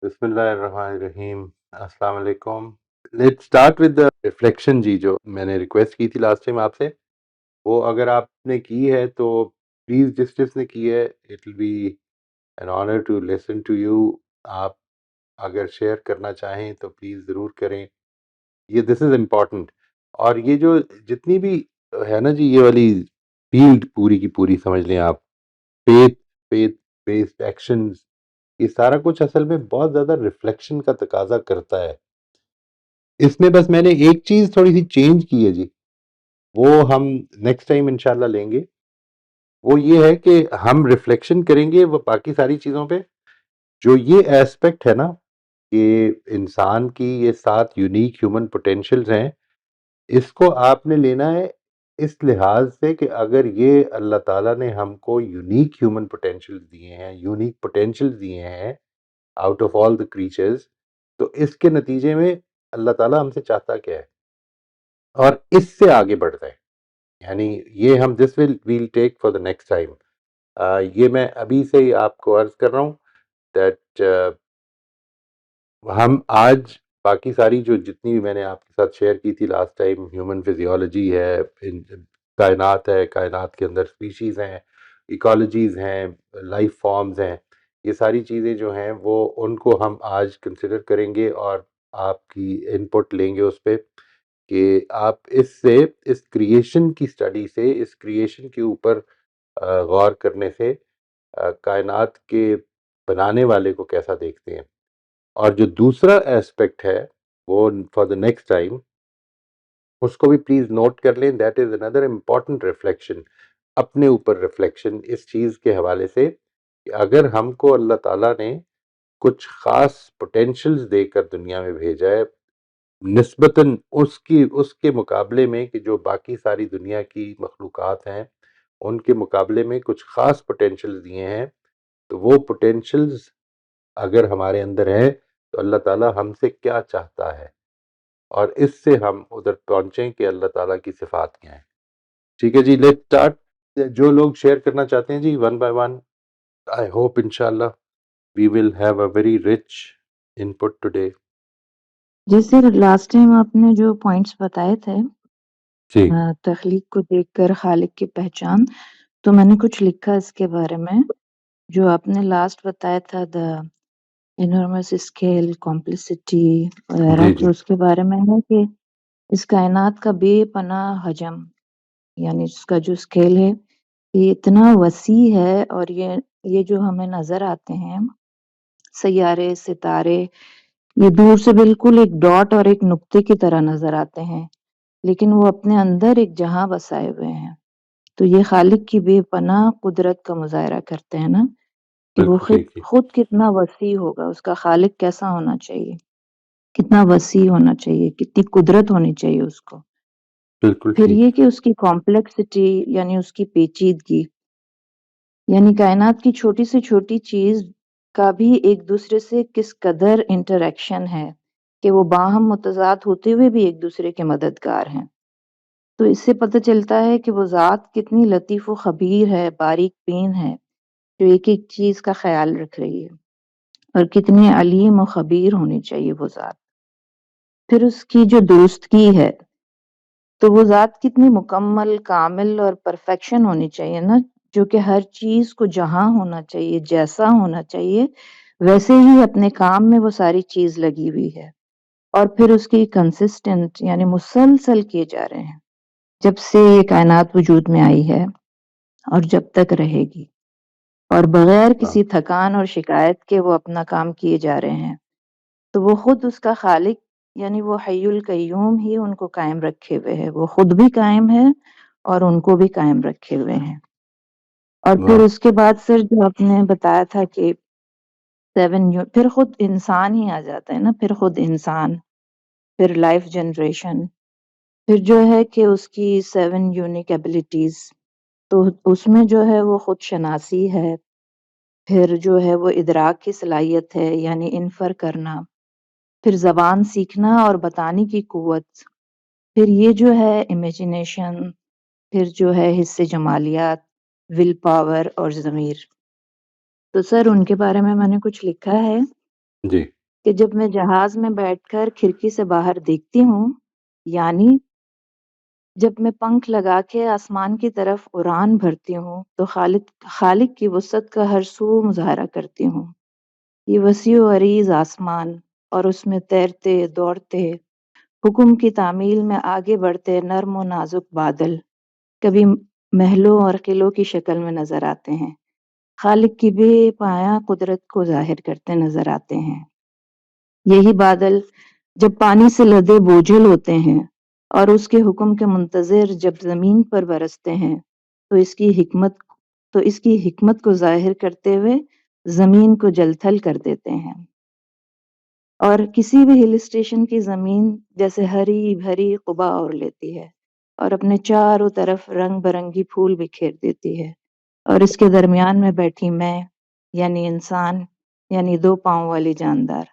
بسم اللہ الرحمن الرحیم. السلام علیکم. Let's start with the reflection جی، جو میں نے ریکویسٹ کی تھی لاسٹ ٹائم آپ سے، وہ اگر آپ نے کی ہے تو پلیز، جس نے کی ہے it will be an honour to listen to you. آپ اگر شیئر کرنا چاہیں تو پلیز ضرور کریں. یہ دس از امپورٹنٹ. اور یہ جو جتنی بھی ہے نا جی، یہ والی فیلڈ پوری کی پوری سمجھ لیں آپ، فیتھ بیسڈ ایکشنز، یہ سارا کچھ اصل میں بہت زیادہ ریفلیکشن کا تقاضا کرتا ہے. اس میں بس میں نے ایک چیز تھوڑی سی چینج کی ہے جی، وہ ہم نیکسٹ ٹائم انشاءاللہ لیں گے. وہ یہ ہے کہ ہم ریفلیکشن کریں گے وہ باقی ساری چیزوں پہ. جو یہ ایسپیکٹ ہے نا کہ انسان کی یہ 7 یونیک ہیومن پوٹینشلز ہیں، اس کو آپ نے لینا ہے اس لحاظ سے کہ اگر یہ اللہ تعالیٰ نے ہم کو یونیک ہیومن پوٹینشلز دیے ہیں، یونیک پوٹینشلز دیے ہیں out of all the creatures, تو اس کے نتیجے میں اللہ تعالیٰ ہم سے چاہتا کیا ہے اور اس سے آگے بڑھتا ہے. یعنی یہ ہم this we'll take for the next time. یہ میں ابھی سے ہی آپ کو عرض کر رہا ہوں دیٹ ہم آج باقی ساری جو جتنی بھی میں نے آپ کے ساتھ شیئر کی تھی لاسٹ ٹائم، ہیومن فزیولوجی ہے، کائنات ہے، کائنات کے اندر اسپیشیز ہیں، ایکالوجیز ہیں، لائف فارمز ہیں، یہ ساری چیزیں جو ہیں وہ ان کو ہم آج کنسیڈر کریں گے اور آپ کی انپٹ لیں گے اس پہ کہ آپ اس سے، اس کریشن کی سٹڈی سے، اس کریشن کے اوپر غور کرنے سے کائنات کے بنانے والے کو کیسا دیکھتے ہیں. اور جو دوسرا ایسپیکٹ ہے وہ فار دا نیکسٹ ٹائم، اس کو بھی پلیز نوٹ کر لیں. That is another important reflection, اپنے اوپر ریفلیکشن اس چیز کے حوالے سے کہ اگر ہم کو اللہ تعالیٰ نے کچھ خاص پوٹینشلز دے کر دنیا میں بھیجا ہے، نسبتاً اس کے مقابلے میں کہ جو باقی ساری دنیا کی مخلوقات ہیں ان کے مقابلے میں کچھ خاص پوٹینشلز دیے ہیں، تو وہ پوٹینشلز اگر ہمارے اندر ہیں تو اللہ تعالیٰ ہم سے کیا چاہتا ہے، اور اس سے ہم ادھر پہنچیں کہ اللہ تعالیٰ کی صفات کیا ہیں. ٹھیک ہے جی، لیٹ اسٹارٹ. جو لوگ شیئر کرنا چاہتے ہیں جی، one by one. I hope انشاءاللہ we will have a very rich input today. جیسے لاسٹ ٹائم آپ نے جو پوائنٹس بتائے تھے جی تخلیق کو دیکھ کر خالق کی پہچان، تو میں نے کچھ لکھا اس کے بارے میں. جو آپ نے لاسٹ بتایا تھا دا انارمس اسکیل، کمپلیسٹی وغیرہ، جی جی تو اس کے بارے میں ہے کہ اس کائنات کا بے پناہ حجم، یعنی اس کا جو اسکیل ہے یہ اتنا وسیع ہے، اور یہ جو ہمیں نظر آتے ہیں سیارے، ستارے، یہ دور سے بالکل ایک ڈاٹ اور ایک نقطے کی طرح نظر آتے ہیں، لیکن وہ اپنے اندر ایک جہاں بسائے ہوئے ہیں. تو یہ خالق کی بے پناہ قدرت کا مظاہرہ کرتے ہیں نا، کہ وہ بالکل ٹھیک ہے. خود کتنا وسیع ہوگا، اس کا خالق کیسا ہونا چاہیے، کتنا وسیع ہونا چاہیے، کتنی قدرت ہونی چاہیے اس کو. بالکل پھر ٹھیک. یہ کہ اس کی کمپلیکسٹی، یعنی اس کی پیچیدگی، یعنی کائنات کی چھوٹی سے چھوٹی چیز کا بھی ایک دوسرے سے کس قدر انٹریکشن ہے کہ وہ باہم متضاد ہوتے ہوئے بھی ایک دوسرے کے مددگار ہیں. تو اس سے پتہ چلتا ہے کہ وہ ذات کتنی لطیف و خبیر ہے، باریک بین ہے، جو ایک ایک چیز کا خیال رکھ رہی ہے، اور کتنی علیم و خبیر ہونی چاہیے وہ ذات. پھر اس کی جو درستگی ہے، تو وہ ذات کتنی مکمل، کامل اور پرفیکشن ہونی چاہیے نا، جو کہ ہر چیز کو جہاں ہونا چاہیے، جیسا ہونا چاہیے ویسے ہی اپنے کام میں وہ ساری چیز لگی ہوئی ہے. اور پھر اس کی کنسسٹنٹ، یعنی مسلسل کیے جا رہے ہیں جب سے یہ کائنات وجود میں آئی ہے اور جب تک رہے گی، اور بغیر کسی تھکان اور شکایت کے وہ اپنا کام کیے جا رہے ہیں. تو وہ خود اس کا خالق، یعنی وہ حی القیوم ہی ان کو قائم رکھے ہوئے ہے، وہ خود بھی قائم ہے اور ان کو بھی قائم رکھے ہوئے ہیں. اور پھر اس کے بعد سر جو آپ نے بتایا تھا کہ پھر خود انسان ہی آ جاتا ہے نا، پھر خود انسان، پھر لائف جنریشن، پھر جو ہے کہ اس کی 7 یونیک ایبلٹیز، تو اس میں جو ہے وہ خود شناسی ہے، پھر جو ہے وہ ادراک کی صلاحیت ہے، یعنی انفر کرنا، پھر زبان سیکھنا اور بتانے کی قوت، پھر یہ جو ہے امیجنیشن، پھر جو ہے حس جمالیات، ول پاور اور ضمیر. تو سر ان کے بارے میں نے کچھ لکھا ہے جی کہ جب میں جہاز میں بیٹھ کر کھڑکی سے باہر دیکھتی ہوں، یعنی جب میں پنکھ لگا کے آسمان کی طرف اڑان بھرتی ہوں تو خالق کی وسعت کا ہر سو مظاہرہ کرتی ہوں۔ یہ وسیع و عریض آسمان اور اس میں تیرتے دوڑتے حکم کی تعمیل میں آگے بڑھتے نرم و نازک بادل کبھی محلوں اور قلعوں کی شکل میں نظر آتے ہیں، خالق کی بے پایہ قدرت کو ظاہر کرتے نظر آتے ہیں۔ یہی بادل جب پانی سے لدے بوجھل ہوتے ہیں اور اس کے حکم کے منتظر جب زمین پر برستے ہیں تو اس کی حکمت کو ظاہر کرتے ہوئے زمین کو جل تھل کر دیتے ہیں، اور کسی بھی ہل اسٹیشن کی زمین جیسے ہری بھری قبا اوڑھ لیتی ہے اور اپنے چاروں طرف رنگ برنگی پھول بکھیر دیتی ہے، اور اس کے درمیان میں بیٹھی میں یعنی انسان یعنی 2 پاؤں والی جاندار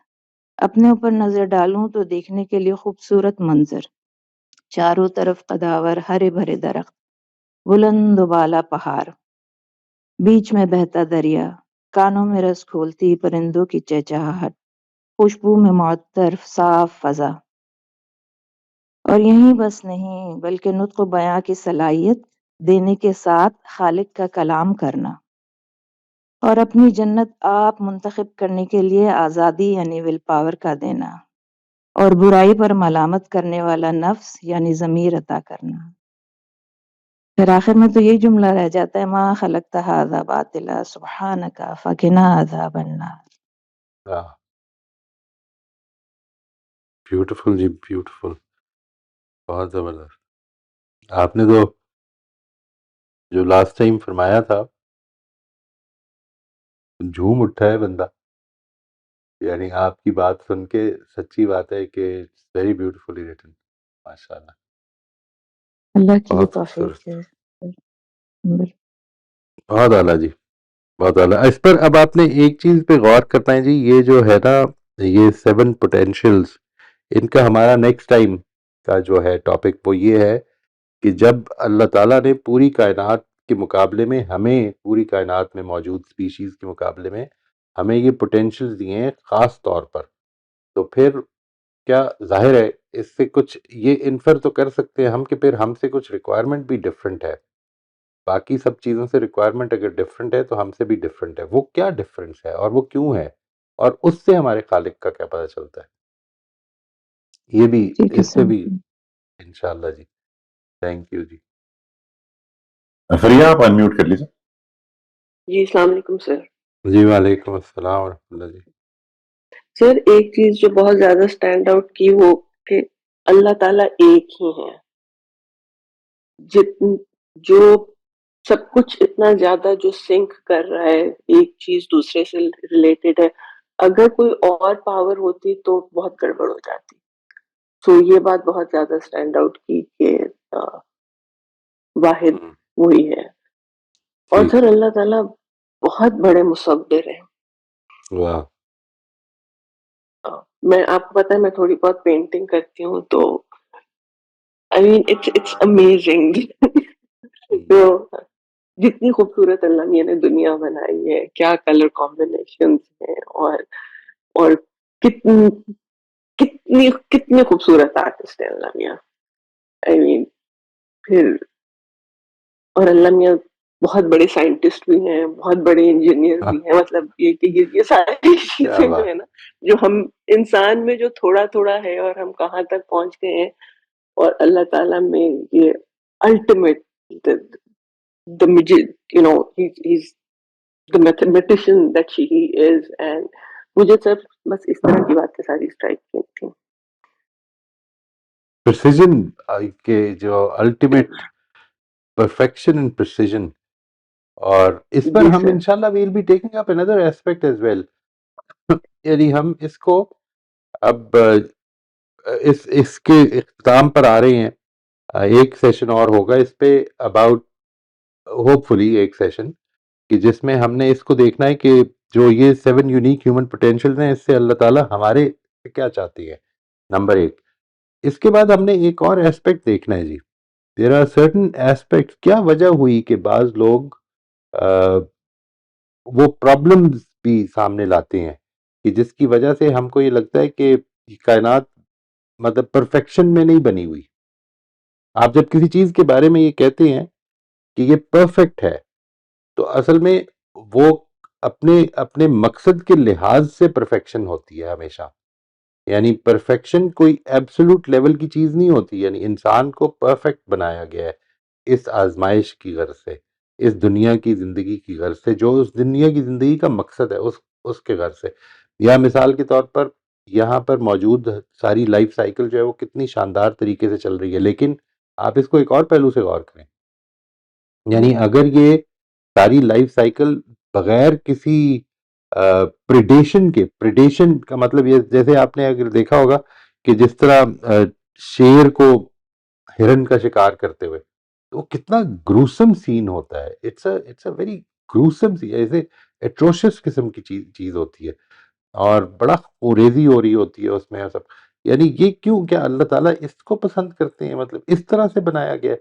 اپنے اوپر نظر ڈالوں تو دیکھنے کے لیے خوبصورت منظر، چاروں طرف قداور ہرے بھرے درخت، بلند و بالا پہاڑ، بیچ میں بہتا دریا، کانوں میں رس کھولتی پرندوں کی چہچہاہٹ، خوشبو میں معطر صاف فضا، اور یہیں بس نہیں بلکہ نطق و بیاں کی صلاحیت دینے کے ساتھ خالق کا کلام کرنا اور اپنی جنت آپ منتخب کرنے کے لیے آزادی یعنی ول پاور کا دینا، اور برائی پر ملامت کرنے والا نفس یعنی ضمیر عطا کرنا۔ پھر آخر میں تو یہی جملہ رہ جاتا ہے، ما خلقت ھذا باطلا سبحانک فقنا عذاب النار۔ ہاں، بیوٹیفل جی، بیوٹیفل، بہت زبردست۔ آپ نے تو جو لاسٹ ٹائم فرمایا تھا جھوم اٹھا ہے بندہ، یعنی آپ کی بات سن کے سچی بات ہے کہ ویری بیوٹیفلی ریٹن، ماشاء اللہ، اللہ کی بھی بہت توفیق خوبصورت، ہے۔ بہت اعلیٰ جی، بہت اعلیٰ۔ اس پر اب آپ نے ایک چیز پہ غور کرنا ہے جی، یہ جو ہے نا، یہ 7 پوٹینشیلز، ان کا ہمارا نیکسٹ ٹائم کا جو ہے ٹاپک وہ یہ ہے کہ جب اللہ تعالیٰ نے پوری کائنات کے مقابلے میں ہمیں، پوری کائنات میں موجود سپیشیز کے مقابلے میں ہمیں یہ پوٹینشیلز دیے ہیں خاص طور پر، تو پھر کیا ظاہر ہے اس سے کچھ یہ انفر تو کر سکتے ہیں ہم کہ پھر ہم سے کچھ ریکوائرمنٹ بھی ڈفرینٹ ہے، باقی سب چیزوں سے ریکوائرمنٹ اگر ڈفرینٹ ہے تو ہم سے بھی ڈفرینٹ ہے، وہ کیا ڈفرینس ہے اور وہ کیوں ہے، اور اس سے ہمارے خالق کا کیا پتہ چلتا ہے، یہ بھی ٹھیک ہے اس پہ سر۔ بھی انشاءاللہ جی۔ تھینک یو جی۔ فریہ آپ انمیوٹ کر لیجیے۔ جی السلام علیکم سر۔ جی وعلیکم السلام ورحمۃ اللہ جی۔ سر ایک چیز جو بہت زیادہ سٹینڈ آؤٹ کی وہ کہ اللہ تعالیٰ ایک ہی ہے، جو سب کچھ اتنا زیادہ جو سنک کر رہا ہے، ایک چیز دوسرے سے ریلیٹڈ ہے، اگر کوئی اور پاور ہوتی تو بہت گڑبڑ ہو جاتی۔ تو یہ بات بہت زیادہ سٹینڈ آؤٹ کی کہ واحد وہی ہے، اور ٹھیک، سر اللہ تعالیٰ بہت بڑے مصور ہیں۔ واہ، میں آپ کو پتا ہے میں تھوڑی بہت پینٹنگ کرتی ہوں تو I mean it's amazing تو جتنی خوبصورت اللہ میاں نے دنیا بنائی ہے، کیا کلر کمبینیشنز ہیں، اور کتنی کتنی کتنے خوبصورت آرٹسٹ ہیں اللہ میاں۔ I mean پھر اور اللہ میاں بہت بڑے سائنٹسٹ بھی ہیں، بہت بڑے انجینئر بھی ہیں، مطلب یہ کہ یہ ساری کیا چیزیں جو بات، ہے نا، جو ہم انسان میں جو تھوڑا تھوڑا ہے اور ہم کہاں تک پہنچ گئے ہیں، اور اللہ تعالیٰ میں یہ ultimate he's the mathematician that he is، and مجھے سر بس اس طرح کی باتیں ساری اسٹرائک کی تھیں۔ پرسیجن کے جو الٹیمیٹ پرفیکشن اینڈ پرسیجن، اور اس پر جی ہم سر۔ انشاءاللہ we'll be taking up another aspect as well، یعنی ہم اس کو اب اس کے اختتام پر آ رہے ہیں، ایک سیشن اور ہوگا اس پہ اباؤٹ، ہوپ فلی ایک سیشن کہ جس میں ہم نے اس کو دیکھنا ہے کہ جو یہ 7 یونیک ہیومن پوٹینشیل ہیں، اس سے اللہ تعالیٰ ہمارے سے کیا چاہتی ہے، نمبر ایک۔ اس کے بعد ہم نے ایک اور ایسپیکٹ دیکھنا ہے جی، دیر آر سرٹن ایسپیکٹ، کیا وجہ ہوئی کہ بعض لوگ وہ پرابلمز بھی سامنے لاتے ہیں کہ جس کی وجہ سے ہم کو یہ لگتا ہے کہ کائنات مطلب پرفیکشن میں نہیں بنی ہوئی. آپ جب کسی چیز کے بارے میں یہ کہتے ہیں کہ یہ پرفیکٹ ہے تو اصل میں وہ اپنے مقصد کے لحاظ سے پرفیکشن ہوتی ہے ہمیشہ. یعنی پرفیکشن کوئی ایبسولوٹ لیول کی چیز نہیں ہوتی. یعنی انسان کو پرفیکٹ بنایا گیا ہے اس آزمائش کی غرض سے, اس دنیا کی زندگی کی غرض سے, جو اس دنیا کی زندگی کا مقصد ہے اس کے غرض سے. یا مثال کے طور پر یہاں پر موجود ساری لائف سائیکل جو ہے وہ کتنی شاندار طریقے سے چل رہی ہے, لیکن آپ اس کو ایک اور پہلو سے غور کریں. یعنی اگر یہ ساری لائف سائیکل بغیر کسی پریڈیشن کا مطلب یہ, جیسے آپ نے اگر دیکھا ہوگا کہ جس طرح شیر کو ہرن کا شکار کرتے ہوئے, تو وہ کتنا گروسم سین ہوتا ہے. اٹس اے ویری گروسم سی, ایسے ایٹروشس قسم کی چیز ہوتی ہے, اور بڑا خوریزی ہو رہی ہوتی ہے اس میں سب. یعنی یہ کیوں, کیا اللہ تعالیٰ اس کو پسند کرتے ہیں, مطلب اس طرح سے بنایا گیا ہے.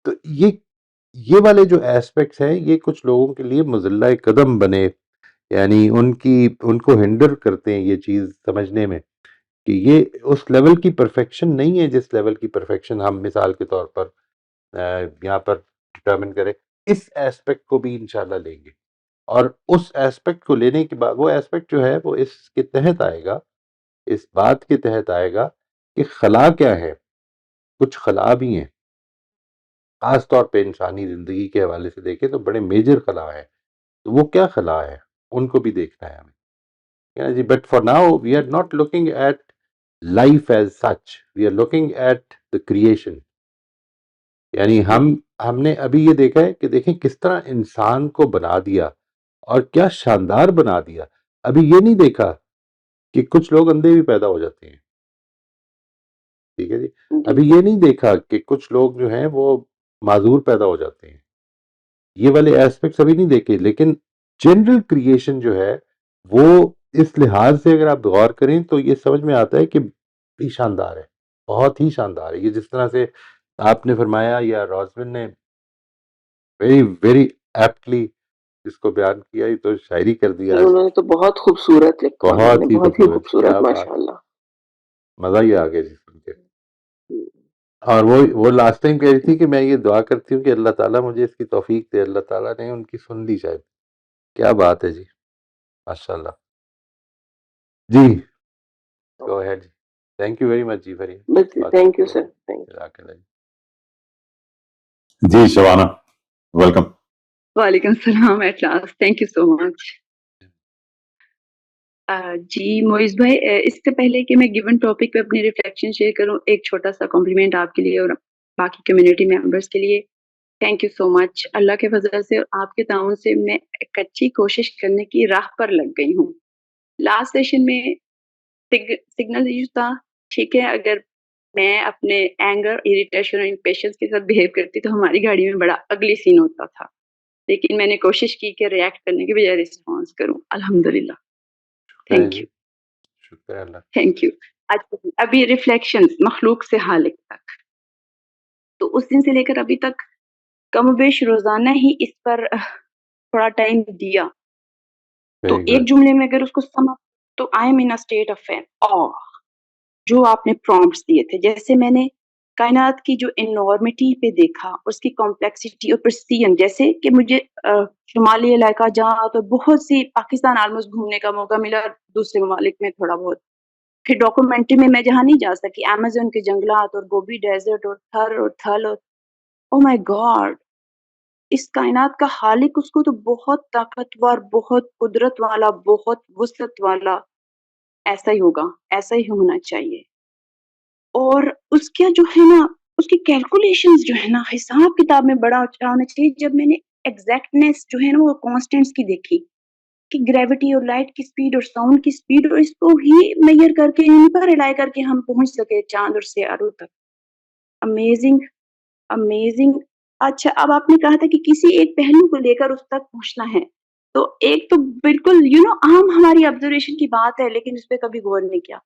تو یہ والے جو ایسپیکٹس ہیں یہ کچھ لوگوں کے لیے مزلہ قدم بنے, یعنی ان کو ہنڈر کرتے ہیں یہ چیز سمجھنے میں کہ یہ اس لیول کی پرفیکشن نہیں ہے جس لیول کی پرفیکشن ہم مثال کے طور پر یہاں پر ڈٹرمن کریں. اس ایسپیکٹ کو بھی انشاءاللہ لیں گے, اور اس ایسپیکٹ کو لینے کے بعد وہ ایسپیکٹ جو ہے وہ اس کے تحت آئے گا, اس بات کے تحت آئے گا کہ خلا کیا ہے. کچھ خلا بھی ہیں, خاص طور پہ انسانی زندگی کے حوالے سے دیکھیں تو بڑے میجر خلا ہیں. تو وہ کیا خلا ہے, ان کو بھی دیکھنا ہے ہمیں جی. But for now we are not looking at life as such, we are looking at the creation. یعنی ہم نے ابھی یہ دیکھا ہے کہ دیکھیں کس طرح انسان کو بنا دیا اور کیا شاندار بنا دیا. ابھی یہ نہیں دیکھا کہ کچھ لوگ اندھے بھی پیدا ہو جاتے ہیں, ٹھیک ہے جی. ابھی یہ نہیں دیکھا کہ کچھ لوگ جو ہیں وہ معذور پیدا ہو جاتے ہیں. یہ والے ایسپیکٹس ابھی نہیں دیکھے, لیکن جنرل کریشن جو ہے وہ اس لحاظ سے اگر آپ غور کریں تو یہ سمجھ میں آتا ہے کہ بڑی شاندار ہے, بہت ہی شاندار ہے. یہ جس طرح سے آپ نے فرمایا یا روزمن نے ویری ویری ایپٹلی اس کو بیان کیا, یہ تو شاعری کر دیا. انہوں نے تو بہت خوبصورت لکھا, بہت ہی بہت ہی خوبصورت, ماشاء اللہ, مزہ ہی آ گیا جی سن کے. اور وہ لاسٹ ٹائم کہہ رہی تھی کہ میں یہ دعا کرتی ہوں کہ اللہ تعالیٰ مجھے اس کی توفیق دے. اللہ تعالیٰ نے ان کی سن لی شاید. کیا بات ہے جی, ماشاء اللہ. جی گو ہیڈ جی. تھینک یو ویری مچ جی فریم. Thank you sir, thank you. جی شبانہ ویلکم. وعلیکم السلام. At last, thank you so much. جی معیز بھائی, اس سے پہلے کہ میں گیون ٹاپک پہ اپنی ریفلیکشن شیئر کروں, ایک چھوٹا سا کمپلیمنٹ آپ کے لیے اور باقی کمیونٹی ممبرس کے لیے. تھینک یو سو مچ. اللہ کے فضل سے آپ کے تعاون سے میں ایک اچھی کوشش کرنے کی راہ پر لگ گئی ہوں. لاسٹ سیشن میں سگنل ایشو تھا, ٹھیک ہے, اگر میں اپنے اینگر, اریٹیشن اور امپیشنس کے ساتھ بہیو کرتی تو ہماری گاڑی میں بڑا اگلی سین ہوتا تھا, لیکن میں نے کوشش کی کہ ریئیکٹ کرنے کے بجائے رسپانس کروں. الحمدللہ. تھینک یو, شکر اللہ. Thank you. ابھی ریفلیکشنز مخلوق سے خالق تک, تو اس دن سے لے کر ابھی تک کم و بیش روزانہ ہی اس پر تھوڑا ٹائم دیا. تو ایک جملے میں اگر اس کو سما تو I am in state of awe. جو آپ نے پرومپٹس دیے تھے, جیسے میں نے کائنات کی جو انورمٹی پہ دیکھا, اس کی کمپلیکسٹی اور پرسیژن, جیسے کہ مجھے شمالی علاقہ جہاں تو بہت سی پاکستان آلموسٹ گھومنے کا موقع ملا, دوسرے ممالک میں تھوڑا بہت. پھر ڈاکومنٹری میں جہاں نہیں جا سکی, امیزون کے جنگلات اور گوبی ڈیزرٹ اور تھر اور تھل, اور او مائی گاڈ, اس کائنات کا خالق اس کو تو بہت طاقتور, بہت قدرت والا, بہت وسعت والا, ایسا ہی ہوگا, ایسا ہی ہونا چاہیے. اور اس کا جو ہے نا, اس کی کیلکولیشنز جو ہے نا, حساب کتاب میں بڑا اچھا ہونا چاہیے. جب میں نے ایگزیکٹنیس جو ہے نا وہ کانسٹنٹس کی دیکھی کہ گریوٹی اور لائٹ کی سپیڈ اور ساؤنڈ کی سپیڈ, اور اس کو ہی میئر کر کے ان پر ریلائی کر کے ہم پہنچ سکے چاند اور سیاروں تک. Amazing, amazing. اچھا, اب آپ نے کہا تھا کہ کسی ایک پہلو کو لے کر اس تک پہنچنا ہے, تو ایک تو بالکل عام ہماری آبزرویشن کی بات ہے, لیکن اس پہ کبھی غور نہیں کیا.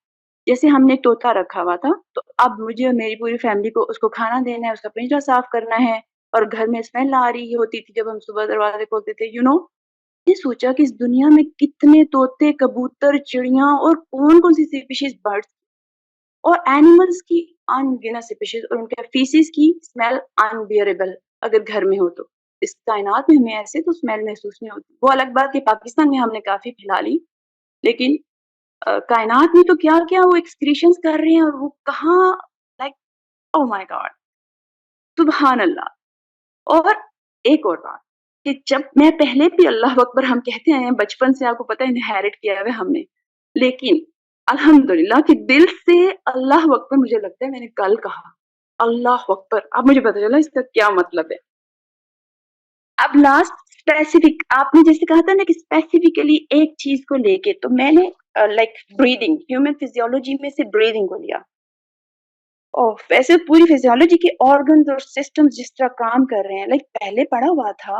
جیسے ہم نے طوطا رکھا ہوا تھا, تو اب مجھے اور میری پوری فیملی کو اس کو کھانا دینا ہے, اس کا پنجرا صاف کرنا ہے, اور گھر میں اسمیل آ رہی ہوتی تھی جب ہم صبح دروازے کھولتے تھے. نے سوچا کہ اس دنیا میں کتنے طوطے، کبوتر، چڑیاں اور کون کون سی اسپیشیز برڈس اور اینیملس کی انگنت اسپیشیز، اور ان کے فیسز کی اسمیل انبیئریبل اگر گھر میں ہو تو. اس کائنات میں ہمیں ایسے تو اسمیل محسوس نہیں ہوتی. وہ الگ بات کہ پاکستان میں ہم نے کافی پھیلا لی، لیکن کائنات میں تو کیا کیا وہ ایکسکریشنز کر رہے ہیں، اور وہ کہاں، لائک او مائی گاڈ، سبحان اللہ. اور ایک اور بات کہ جب میں پہلے بھی اللہ اکبر ہم کہتے ہیں بچپن سے، آپ کو پتہ ہے انہیرٹ کیا ہے ہم نے، لیکن الحمدللہ کہ دل سے اللہ اکبر مجھے لگتا ہے میں نے کل کہا اللہ اکبر، اب مجھے پتہ چلا اس کا کیا مطلب ہے. اب لاسٹ اسپیسیفک، آپ نے جیسے کہا تھا نا کہ اسپیسیفکلی ایک چیز کو لے کے، تو میں نے لائک بریدنگ، ہیومن فزیولوجی میں سے بریدنگ کو لیا. اور ویسے پوری فزیولوجی کے آرگنز اور سسٹمز جس طرح کام کر رہے ہیں، لائک پہلے پڑھا ہوا تھا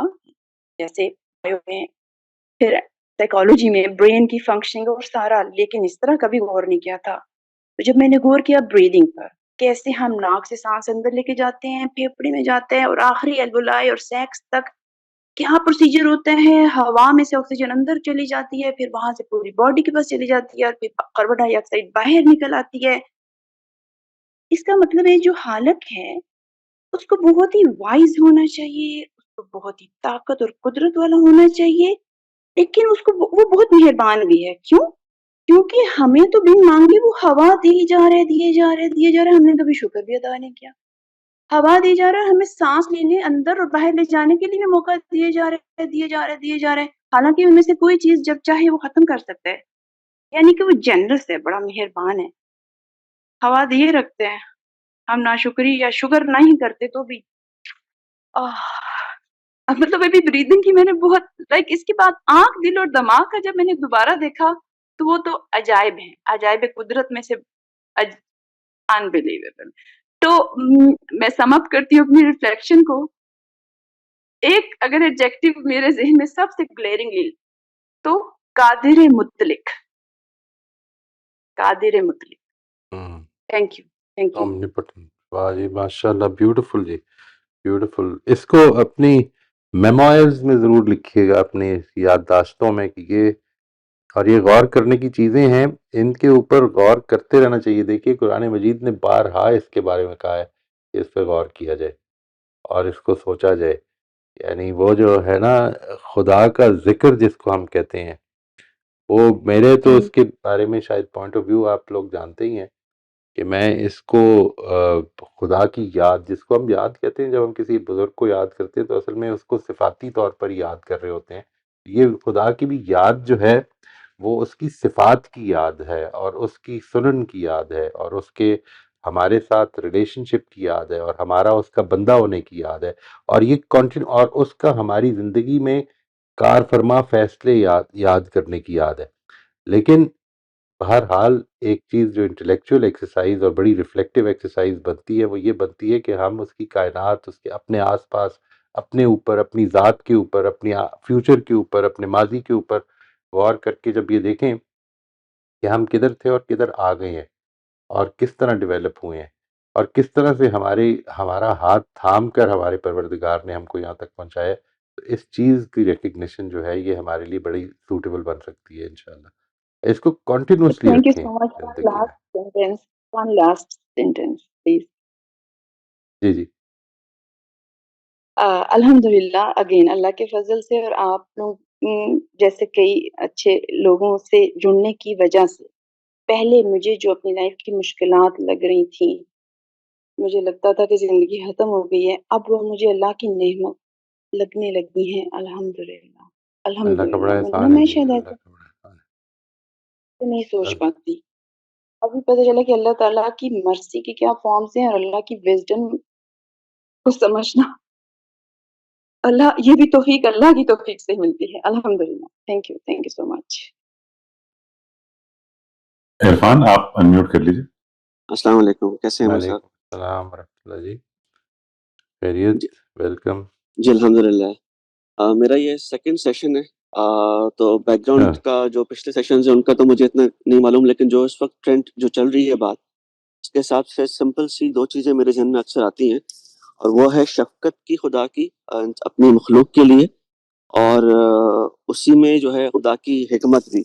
جیسے بایو میں، پھر سائیکالوجی میں برین کی فنکشننگ اور سارا، لیکن اس طرح کبھی غور نہیں کیا تھا. تو جب میں نے غور کیا بریدنگ پر، کیسے ہم ناک سے سانس اندر لے کے جاتے ہیں، پھیپھڑے میں جاتے ہیں، اور آخری الولائی اور سیکس تک کیا پروسیجر ہوتا ہے. ہوا میں سے آکسیجن اندر چلی جاتی ہے، پھر وہاں سے پوری باڈی کے پاس چلی جاتی ہے، اور پھر کاربن ڈائی آکسائڈ باہر نکل آتی ہے. اس کا مطلب ہے جو حالق ہے اس کو بہت ہی وائز ہونا چاہیے، اس کو بہت ہی طاقت اور قدرت والا ہونا چاہیے، لیکن اس کو وہ بہت مہربان بھی ہے. کیوں؟ کیونکہ ہمیں تو بن مانگے وہ ہوا دیے جا رہے، ہم نے کبھی شکر بھی ادا نہیں کیا. ہوا دی جا رہا ہے، ہمیں سانس لینے اندر اور باہر لے جانے کے لیے بھی موقع دیے جا رہے، حالانکہ ان میں سے کوئی چیز جب چاہے وہ ختم کر سکتا ہے. یعنی کہ وہ جنرس ہے، بڑا مہربان ہے. ہوا دیے رکھتے ہیں، ہم ناشکری یا شکر نہیں کرتے تو بھی. اب مطلب ابھی بریدنگ کی میں نے بہت لائک، اس کے بعد آنکھ، دل اور دماغ کا جب میں نے دوبارہ دیکھا تو وہ تو عجائب ہیں، عجائب قدرت میں سے انبلیویبل. تو میں سم اپ کرتی ہوں اپنی ریفلیکشن کو. ایک اگر ایڈجیکٹو میرے ذہن میں سب سے گلیئرنگلی تو قادر مطلق. Thank you. اومنیپوٹنٹ. واہ جی، ماشاء اللہ، بیوٹیفل جی، بیوٹیفل. اس کو اپنی میموائرز میں ضرور لکھیے گا، اپنی یادداشتوں میں، کہ یہ اور یہ غور کرنے کی چیزیں ہیں، ان کے اوپر غور کرتے رہنا چاہیے. دیکھیے قرآن مجید نے بارہا اس کے بارے میں کہا ہے کہ اس پہ غور کیا جائے اور اس کو سوچا جائے. یعنی وہ جو ہے نا خدا کا ذکر جس کو ہم کہتے ہیں، وہ میرے تو اس کے بارے میں شاید پوائنٹ آف ویو آپ لوگ جانتے ہی ہیں کہ میں اس کو خدا کی یاد، جس کو ہم یاد کہتے ہیں، جب ہم کسی بزرگ کو یاد کرتے ہیں تو اصل میں اس کو صفاتی طور پر یاد کر رہے ہوتے ہیں. یہ خدا کی بھی یاد جو ہے وہ اس کی صفات کی یاد ہے، اور اس کی سنن کی یاد ہے، اور اس کے ہمارے ساتھ ریلیشن شپ کی یاد ہے، اور ہمارا اس کا بندہ ہونے کی یاد ہے، اور یہ کنٹینیو، اور اس کا ہماری زندگی میں کار فرما فیصلے یاد کرنے کی یاد ہے. لیکن بہرحال ایک چیز جو انٹلیکچوئل ایکسرسائز اور بڑی ریفلیکٹیو ایکسرسائز بنتی ہے، وہ یہ بنتی ہے کہ ہم اس کی کائنات، اس کے اپنے آس پاس، اپنے اوپر، اپنی ذات کے اوپر، اپنی فیوچر کے اوپر، اپنے ماضی کے اوپر غور کر کے جب یہ دیکھیں کہ ہم کدھر تھے اور کدھر آ گئے ہیں، اور کس طرح ڈیولپ ہوئے ہیں، اور کس طرح سے ہمارا ہاتھ تھام کر ہمارے پروردگار نے ہم کو یہاں تک پہنچایا ہے، تو اس چیز کی ریکگنیشن جو ہے یہ ہمارے لیے بڑی سوٹیبل بن سکتی ہے انشاءاللہ. اس کو کنٹینیوسلی تھینک یو رکھیں سو مچ. زندگی میں. One last sentence please. جی جی. الحمدللہ اگین اللہ کے فضل سے اور آپ لوگ جیسے کئی اچھے لوگوں سے جڑنے کی وجہ سے، پہلے مجھے جو اپنی لائف کی مشکلات لگ رہی تھیں، مجھے لگتا تھا کہ زندگی ختم ہو گئی ہے، اب وہ مجھے اللہ کی نعمت لگنے لگی ہیں. الحمدللہ اللہ کا بڑا ورنہ احسان ہے میں جی، شاید اللہ ایسا کا بڑا احسان نہیں سوچ ہے. پاتی. ابھی پتہ چلا کہ اللہ تعالیٰ کی مرسی کی کیا فارمز ہیں، اور اللہ کی وزڈم کو سمجھنا، اللہ، یہ بھی توفیق اللہ کی توفیق سے ملتی ہے. الحمدللہ. تھینک یو سو مچ. عرفان آپ انمیوٹ کر لیجیے. السلام علیکم، کیسے ہیں عمر صاحب؟ وعلیکم السلام ورحمۃ اللہ جی، خیریت؟ جی ویلکم. جی الحمدللہ. میرا یہ سیکنڈ سیشن ہے، تو بیک گراؤنڈ کا جو پچھلے سیشنز ہیں ان کا تو مجھے اتنا نہیں معلوم، لیکن جو اس وقت ٹرینڈ جو چل رہی ہے بات، اس کے حساب سے سمپل سی دو چیزیں میرے ذہن میں اکثر آتی ہیں، اور وہ ہے شفقت کی خدا کی اپنی مخلوق کے لیے، اور اسی میں جو ہے خدا کی حکمت بھی.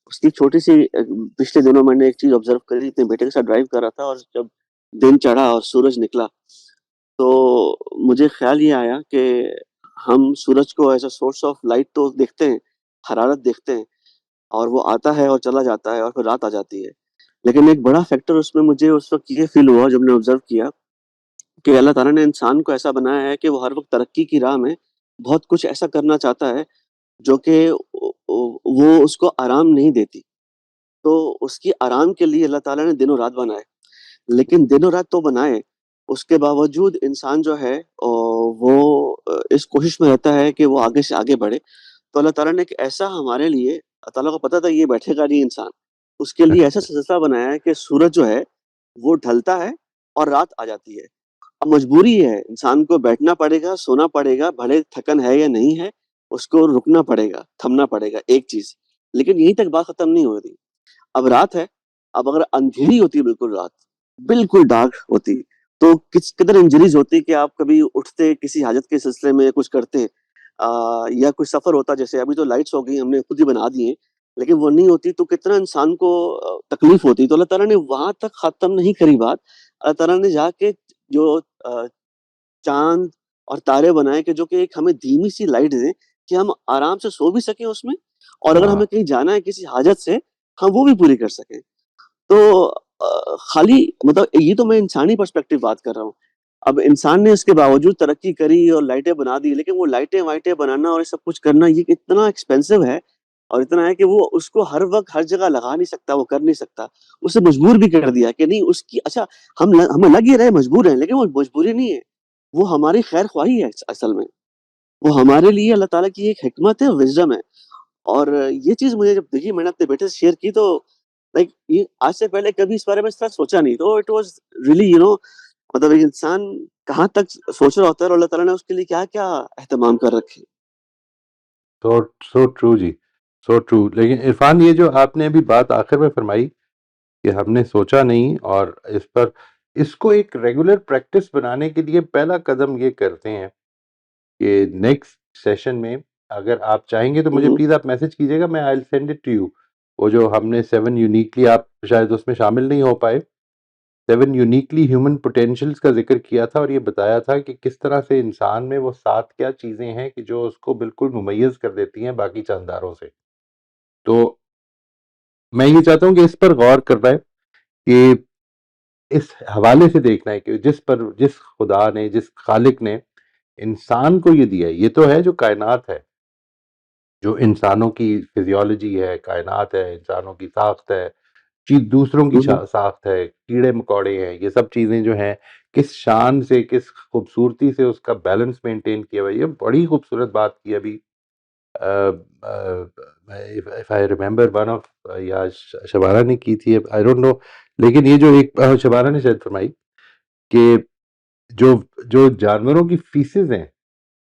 اس کی چھوٹی سی پچھلے دنوں میں نے ایک چیز آبزرو کری. اپنے بیٹے کے ساتھ ڈرائیو کر رہا تھا اور جب دن چڑھا اور سورج نکلا تو مجھے خیال یہ آیا کہ ہم سورج کو as a source of light تو دیکھتے ہیں, حرارت دیکھتے ہیں, اور وہ آتا ہے اور چلا جاتا ہے اور پھر رات آ جاتی ہے. لیکن ایک بڑا فیکٹر اس میں مجھے اس وقت یہ فیل ہوا جب نے آبزرو کیا کہ اللہ تعالیٰ نے انسان کو ایسا بنایا ہے کہ وہ ہر وقت ترقی کی راہ میں بہت کچھ ایسا کرنا چاہتا ہے جو کہ وہ اس کو آرام نہیں دیتی. تو اس کی آرام کے لیے اللہ تعالیٰ نے دن و رات بنائے, لیکن دن و رات تو بنائے, اس کے باوجود انسان جو ہے وہ اس کوشش میں رہتا ہے کہ وہ آگے سے آگے بڑھے. تو اللہ تعالیٰ نے ایک ایسا ہمارے لیے, اللہ تعالیٰ کو پتا تھا یہ بیٹھے گا نہیں انسان, اس کے لیے ایسا سلسلہ بنایا ہے کہ سورج جو ہے وہ ڈھلتا ہے اور رات آ جاتی ہے. اب مجبوری ہے انسان کو, بیٹھنا پڑے گا, سونا پڑے گا, بھلے تھکن ہے یا نہیں ہے, اس کو رکنا پڑے گا, تھمنا پڑے گا, ایک چیز. لیکن یہیں تک بات ختم نہیں ہو رہی. اب رات ہے, اب اگر اندھیری ہوتی, بالکل رات بالکل ڈارک ہوتی, تو کس قدر انجریز ہوتی کہ آپ کبھی اٹھتے کسی حاجت کے سلسلے میں کچھ کرتے یا کوئی سفر ہوتا, جیسے ابھی تو لائٹس ہو گئی, ہم نے خود ہی بنا دی ہیں, لیکن وہ نہیں ہوتی تو کتنا انسان کو تکلیف ہوتی. تو اللہ تعالیٰ نے وہاں تک ختم نہیں کری بات. اللہ تعالیٰ نے جا کے جو چاند اور تارے بنائے کہ جو کہ ایک ہمیں دھیمی سی لائٹ دیں کہ ہم آرام سے سو بھی سکیں اس میں, اور اگر ہمیں کہیں جانا ہے کسی حاجت سے, ہم وہ بھی پوری کر سکیں. تو خالی مطلب یہ تو میں انسانی پرسپیکٹیو بات کر رہا ہوں. اب انسان نے اس کے باوجود ترقی کری اور لائٹیں بنا دی, لیکن وہ لائٹیں وائٹیں بنانا اور سب کچھ کرنا یہ اتنا ایکسپینسو ہے, اور اتنا ہے کہ وہ اس کو ہر وقت ہر جگہ لگا نہیں سکتا, وہ کر نہیں سکتا. اسے مجبور بھی کر دیا کہ نہیں اس کی, اچھا ہمیں لگ ہی رہے مجبور ہیں, لیکن وہ مجبوری نہیں ہے, وہ ہماری خیر خواہی ہے اصل میں. وہ ہمارے لیے اللہ تعالیٰ کی ایک حکمت ہے, وزڈم ہے. اور یہ چیز مجھے جب دیکھی, میں نے اپنے بیٹے سے شیئر کی, تو لائک یہ آج سے پہلے کبھی اس بارے میں اس طرح سوچا نہیں. تو اٹ واز ریئلی مطلب ایک انسان کہاں تک سوچ رہا ہوتا ہے, اور اللہ تعالیٰ نے اس کے لیے کیا کیا اہتمام کر رکھے. سو ٹرو جی, سو ٹرو. لیکن عرفان, یہ جو آپ نے ابھی بات آخر میں فرمائی کہ ہم نے سوچا نہیں, اور اس کو ایک ریگولر پریکٹس بنانے کے لیے پہلا قدم یہ کرتے ہیں کہ نیکسٹ سیشن میں اگر آپ چاہیں گے تو مجھے پلیز آپ میسج کیجیے گا, میں I will send it to you. وہ جو ہم نے 7 یونیکلی, آپ شاید اس میں شامل نہیں ہو پائے, 7 یونیکلی ہیومن پوٹینشیلز کا ذکر کیا تھا, اور یہ بتایا تھا کہ کس طرح سے انسان میں وہ 7 کیا چیزیں ہیں کہ جو اس کو بالکل ممیز کر دیتی ہیں باقی جانداروں سے. تو میں یہ چاہتا ہوں کہ اس پر غور کرنا ہے, کہ اس حوالے سے دیکھنا ہے کہ جس خدا نے, جس خالق نے انسان کو یہ دیا ہے, یہ تو ہے جو کائنات ہے, جو انسانوں کی فزیولوجی ہے, کائنات ہے, انسانوں کی ساخت ہے, دوسروں کی ساخت ہے, کیڑے مکوڑے ہیں, یہ سب چیزیں جو ہیں کس شان سے, کس خوبصورتی سے اس کا بیلنس مینٹین کیا ہوا ہے. یہ بڑی خوبصورت بات کی ابھی, if I remember one of یا شبانہ نے کی تھی, I don't know, لیکن یہ جو ایک شبانہ نے شاید فرمائی کہ جو جانوروں کی فیسز ہیں,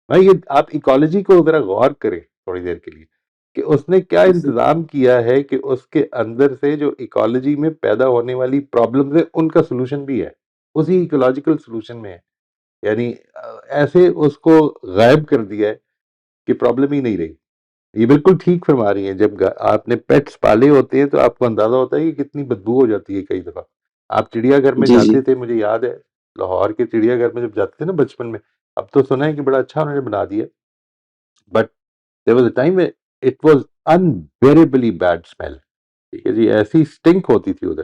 بھائی یہ آپ ایکالوجی کو ذرا غور کریں تھوڑی دیر کے لیے, کہ اس نے کیا انتظام کیا ہے کہ اس کے اندر سے جو ایکالوجی میں پیدا ہونے والی پرابلمز ہیں ان کا سلوشن بھی ہے اسی ایکولوجیکل سلوشن میں ہے. یعنی ایسے اس کو غائب کر دیا ہے کہ پرابلم ہی نہیں رہی. یہ بالکل ٹھیک فرما رہی ہیں, جب آپ نے پیٹس پالے ہوتے ہیں تو آپ کو اندازہ ہوتا ہے کہ کتنی بدبو ہو جاتی ہے کئی دفعہ. آپ چڑیا گھر میں جاتے تھے, مجھے یاد ہے لاہور کے چڑیا گھر میں جب جاتے تھے نا بچپن میں, اب تو سنا ہے کہ بڑا اچھا انہوں نے بنا دیا, but there was a time when it was unbearably bad smell. ٹھیک ہے جی, ایسی سٹنک ہوتی تھی ادھر.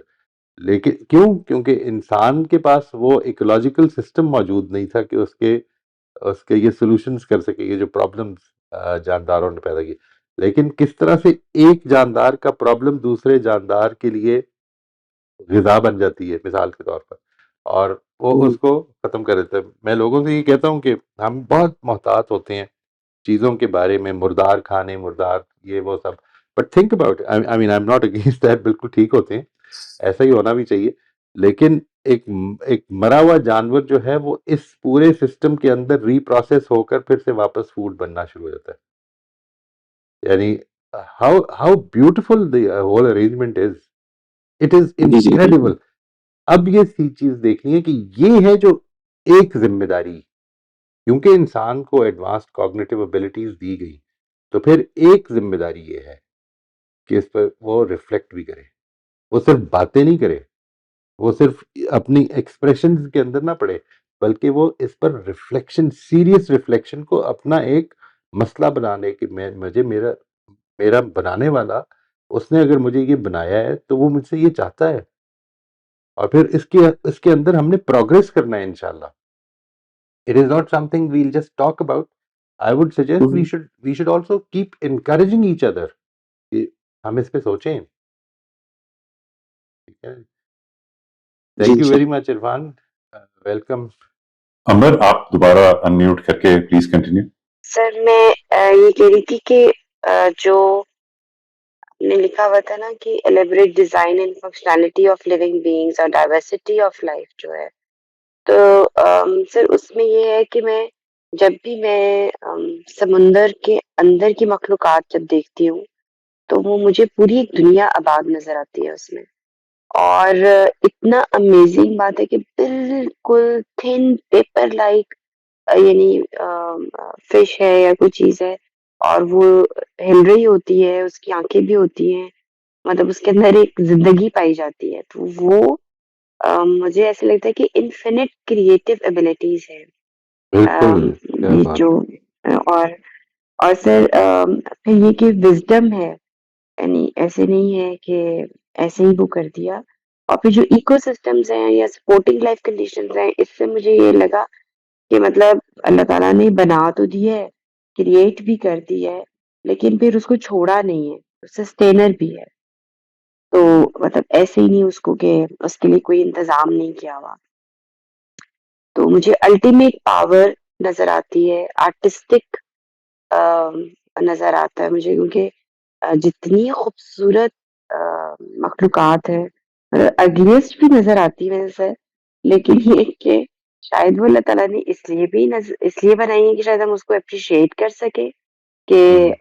لیکن کیونکہ انسان کے پاس وہ ایکولوجیکل سسٹم موجود نہیں تھا کہ اس کے یہ سولوشنز کر سکے, یہ جو پرابلمز جانداروں نے پیدا کی. لیکن کس طرح سے ایک جاندار کا پرابلم دوسرے جاندار کے لیے غذا بن جاتی ہے مثال کے طور پر, اور وہ اس کو ختم کر دیتا ہے. میں لوگوں سے یہ کہتا ہوں کہ ہم بہت محتاط ہوتے ہیں چیزوں کے بارے میں, مردار کھانے, مردار یہ وہ سب, but think about, I mean I am not against that, بالکل ٹھیک ہوتے ہیں, ایسا ہی ہونا بھی چاہیے. لیکن ایک مرا ہوا جانور جو ہے وہ اس پورے سسٹم کے اندر ری پروسیس ہو کر پھر سے واپس فوڈ بننا شروع ہو جاتا ہے. یعنی how beautiful the whole arrangement is. It is incredible. اب یہ چیز دیکھنی ہے کہ یہ ہے جو ایک ذمہ داری, کیونکہ انسان کو ایڈوانسڈ کوگنیٹو ابیلٹیز دی گئی, تو پھر ایک ذمہ داری یہ ہے کہ اس پر وہ ریفلیکٹ بھی کرے، وہ صرف باتیں نہیں کرے، وہ صرف اپنی ایکسپریشنز کے اندر نہ پڑے، بلکہ وہ اس پر ریفلیکشن، سیریس ریفلیکشن کو اپنا ایک مسئلہ بنانے کہ مجھے میرا بنانے والا، اس نے اگر مجھے یہ بنایا ہے تو وہ مجھ سے یہ چاہتا ہے، اور پھر اس کے اندر ہم نے پروگریس کرنا ہے انشاءاللہ. It is not something we'll just talk about. I would suggest we should also keep encouraging each other کہ ہم اس پہ سوچیں. ٹھیک ہے، thank you very much Irfan, welcome. Ambar آپ دوبارہ انمیوٹ کر کے پلیز کنٹینیو. سر میں یہ کہہ رہی تھی کہ جو نے لکھا ہوا تھا نا کہ elaborate design and functionality of living beings اور ڈائیورسٹی آف لائف جو ہے، تو سر اس میں یہ ہے کہ میں جب بھی میں سمندر کے اندر کی مخلوقات جب دیکھتی ہوں تو وہ مجھے پوری ایک دنیا آباد نظر آتی ہے اس میں، اور اتنا امیزنگ بات ہے کہ بالکل تھن پیپر لائک، یعنی فش ہے یا کوئی چیز ہے اور وہ ہل رہی ہوتی ہے، اس کی آنکھیں بھی ہوتی ہیں، مطلب اس کے اندر ایک زندگی پائی جاتی ہے، تو وہ مجھے ایسے لگتا ہے کہ انفینٹ کریٹو ایبلٹیز ہے بالکل، کیا یہ بات. جو، اور سر پھر یہ کہ وزڈم ہے، یعنی ایسے نہیں ہے کہ ایسے ہی وہ کر دیا، اور پھر جو ایکو سسٹمز ہیں یا سپورٹنگ لائف کنڈیشنز ہیں، اس سے مجھے یہ لگا کہ مطلب اللہ تعالیٰ نے بنا تو دی ہے، کریٹ بھی کر دی ہے، لیکن پھر اس کو چھوڑا نہیں ہے، سسٹینر بھی ہے، تو مطلب ایسے ہی نہیں اس کو کہ اس کے لیے کوئی انتظام نہیں کیا ہوا. تو مجھے الٹیمیٹ پاور نظر آتی ہے، آرٹسٹک نظر آتا ہے مجھے، کیونکہ جتنی خوبصورت مخلوقات ہیں، اگلیسٹ بھی نظر آتی ہے سے، لیکن یہ کہ شاید وہ اللہ تعالیٰ نے اس لیے بنائی ہے کہ شاید ہم اس کو اپریشیٹ کر سکے کہ